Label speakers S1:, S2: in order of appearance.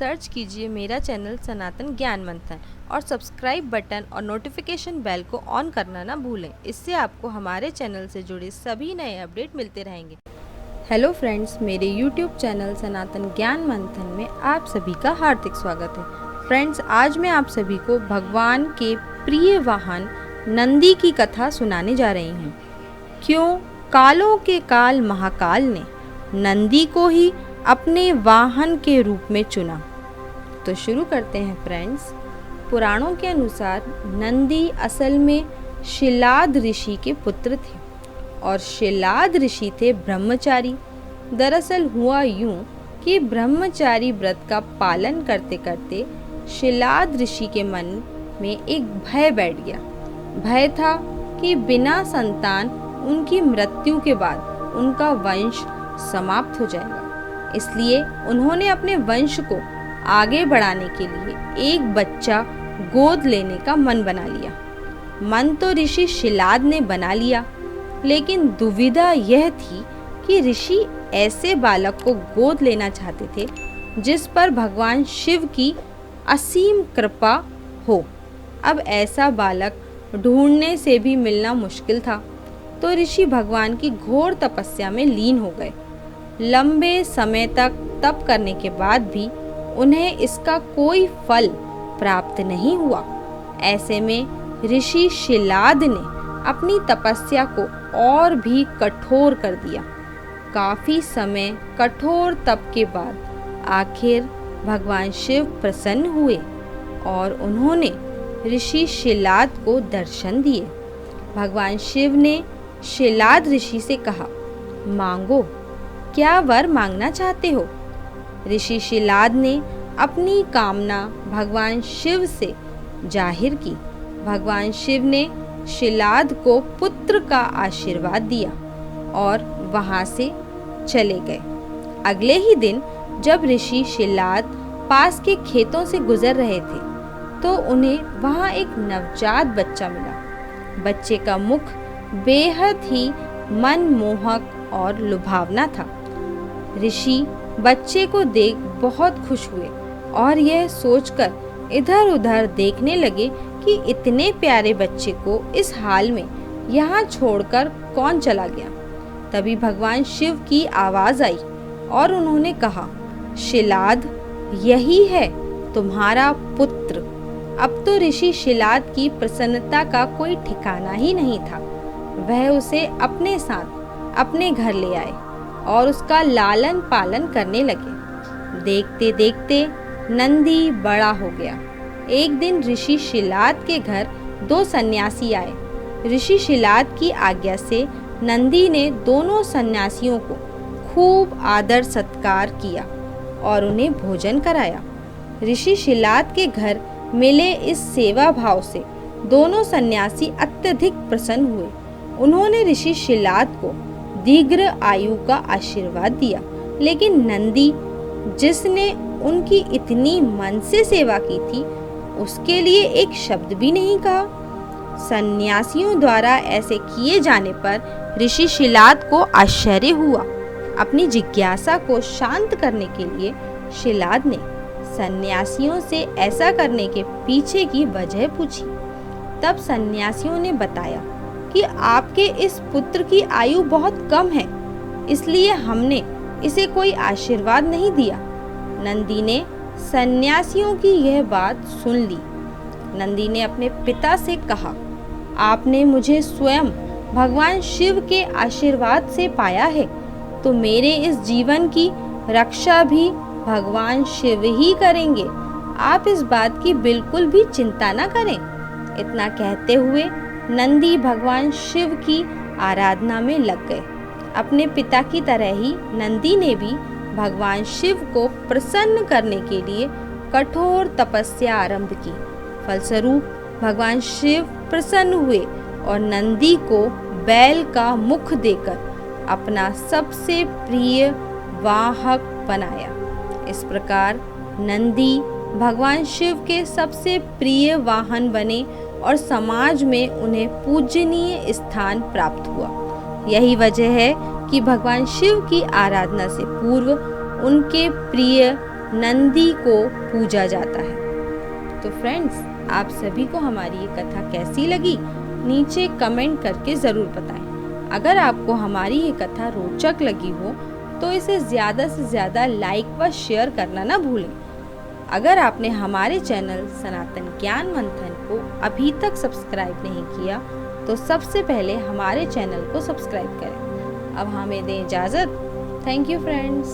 S1: Search कीजिए मेरा channel सनातन ज्ञान मंथन और सब्सक्राइब बटन और नोटिफिकेशन बेल को ऑन करना ना भूलें। इससे आपको हमारे चैनल से जुड़े सभी नए अपडेट मिलते रहेंगे। हेलो फ्रेंड्स, मेरे यूट्यूब चैनल सनातन ज्ञान मंथन में आप सभी का हार्दिक स्वागत है। फ्रेंड्स, आज मैं आप सभी को भगवान के प्रिय वाहन नंदी की कथा सुनाने जा रही हूँ। क्यों कालों के काल महाकाल ने नंदी को ही अपने वाहन के रूप में चुना। तो शुरू करते हैं फ्रेंड्स। पुराणों के अनुसार नंदी असल में शिलाद ऋषि के पुत्र थे और शिलाद ऋषि थे ब्रह्मचारी। दरअसल हुआ यूं कि ब्रह्मचारी व्रत का पालन करते करते शिलाद ऋषि के मन में एक भय बैठ गया। भय था कि बिना संतान उनकी मृत्यु के बाद उनका वंश समाप्त हो जाएगा। इसलिए उन्होंने अपने वंश को आगे बढ़ाने के लिए एक बच्चा गोद लेने का मन बना लिया। मन तो ऋषि शिलाद ने बना लिया, लेकिन दुविधा यह थी कि ऋषि ऐसे बालक को गोद लेना चाहते थे जिस पर भगवान शिव की असीम कृपा हो। अब ऐसा बालक ढूंढने से भी मिलना मुश्किल था, तो ऋषि भगवान की घोर तपस्या में लीन हो गए। लंबे समय तक तप करने के बाद भी उन्हें इसका कोई फल प्राप्त नहीं हुआ। ऐसे में ऋषि शिलाद ने अपनी तपस्या को और भी कठोर कर दिया। काफी समय कठोर तप के बाद आखिर भगवान शिव प्रसन्न हुए और उन्होंने ऋषि शिलाद को दर्शन दिए। भगवान शिव ने शिलाद ऋषि से कहा, मांगो, क्या वर मांगना चाहते हो? ऋषि शिलाद ने अपनी कामना भगवान शिव से जाहिर की। भगवान शिव ने शिलाद को पुत्र का आशीर्वाद दिया और वहां से चले गए। अगले ही दिन जब ऋषि शिलाद पास के खेतों से गुजर रहे थे तो उन्हें वहां एक नवजात बच्चा मिला। बच्चे का मुख बेहद ही मनमोहक और लुभावना था। ऋषि बच्चे को देख बहुत खुश हुए और यह सोचकर इधर उधर देखने लगे कि इतने प्यारे बच्चे को इस हाल में यहाँ छोड़कर कौन चला गया। तभी भगवान शिव की आवाज आई और उन्होंने कहा, शिलाद, यही है तुम्हारा पुत्र। अब तो ऋषि शिलाद की प्रसन्नता का कोई ठिकाना ही नहीं था। वह उसे अपने साथ अपने घर ले आए और उसका लालन पालन करने लगे। देखते देखते नंदी बड़ा हो गया। एक दिन ऋषि शिलाद के घर दो सन्यासी आए। ऋषि शिलाद की आज्ञा से नंदी ने दोनों सन्यासियों को खूब आदर सत्कार किया और उन्हें भोजन कराया। ऋषि शिलाद के घर मिले इस सेवा भाव से दोनों सन्यासी अत्यधिक प्रसन्न हुए। उन्होंने ऋषि शिलाद को दीर्घ आयु का आशीर्वाद दिया, लेकिन नंदी, जिसने उनकी इतनी मन से सेवा की थी, उसके लिए एक शब्द भी नहीं कहा। सन्यासियों द्वारा ऐसे किए जाने पर ऋषि शिलाद को आश्चर्य हुआ। अपनी जिज्ञासा को शांत करने के लिए शिलाद ने सन्यासियों से ऐसा करने के पीछे की वजह पूछी। तब सन्यासियों ने बताया कि आपके इस पुत्र की आयु बहुत कम है, इसलिए हमने इसे कोई आशीर्वाद नहीं दिया। नंदी ने सन्यासियों की यह बात सुन ली। नंदी ने अपने पिता से कहा, आपने मुझे स्वयं भगवान शिव के आशीर्वाद से पाया है, तो मेरे इस जीवन की रक्षा भी भगवान शिव ही करेंगे। आप इस बात की बिल्कुल भी चिंता न करें। इतना कहते हुए नंदी भगवान शिव की आराधना में लग गए। अपने पिता की तरह ही नंदी ने भी भगवान शिव को प्रसन्न करने के लिए कठोर तपस्या आरंभ की। फलस्वरूप भगवान शिव प्रसन्न हुए और नंदी को बैल का मुख देकर अपना सबसे प्रिय वाहक बनाया। इस प्रकार नंदी भगवान शिव के सबसे प्रिय वाहन बने और समाज में उन्हें पूजनीय स्थान प्राप्त हुआ। यही वजह है कि भगवान शिव की आराधना से पूर्व उनके प्रिय नंदी को पूजा जाता है। तो फ्रेंड्स, आप सभी को हमारी ये कथा कैसी लगी नीचे कमेंट करके ज़रूर बताएं। अगर आपको हमारी ये कथा रोचक लगी हो तो इसे ज़्यादा से ज़्यादा लाइक व शेयर करना ना भूलें। अगर आपने हमारे चैनल सनातन ज्ञान मंथन को अभी तक सब्सक्राइब नहीं किया तो सबसे पहले हमारे चैनल को सब्सक्राइब करें। अब हमें दें इजाज़त। Thank you friends.